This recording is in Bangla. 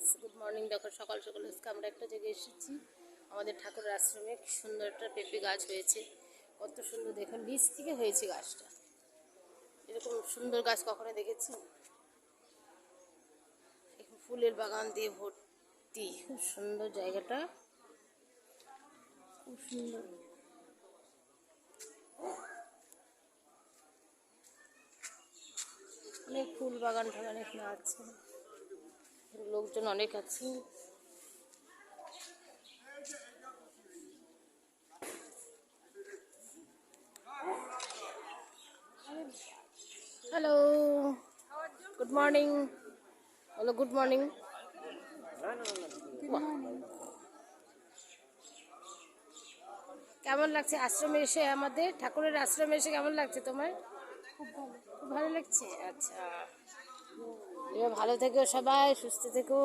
Guys, good morning. দেখো সকাল সকাল আজকে আমরা একটা জায়গায় এসেছি, আমাদের ঠাকুরের আশ্রমে। কি সুন্দর একটা পেঁপে গাছ হয়েছে, কত সুন্দর দেখুন, বীজ থেকে হয়েছে গাছটা। এরকম সুন্দর গাছ কখনো দেখেছি? ফুলের বাগান দিয়ে ভর্তি, খুব সুন্দর জায়গাটা, খুব সুন্দর। অনেক ফুল বাগান টাগান এখানে আছে, লোকজন অনেক আছে। Hello, good morning. Hello, good morning. কেমন লাগছে আশ্রমে এসে? আমাদের ঠাকুরের আশ্রমে এসে কেমন লাগছে তোমার? খুব ভালো লাগছে। আচ্ছা, এবার ভালো থেকো, সবাই সুস্থ থেকো।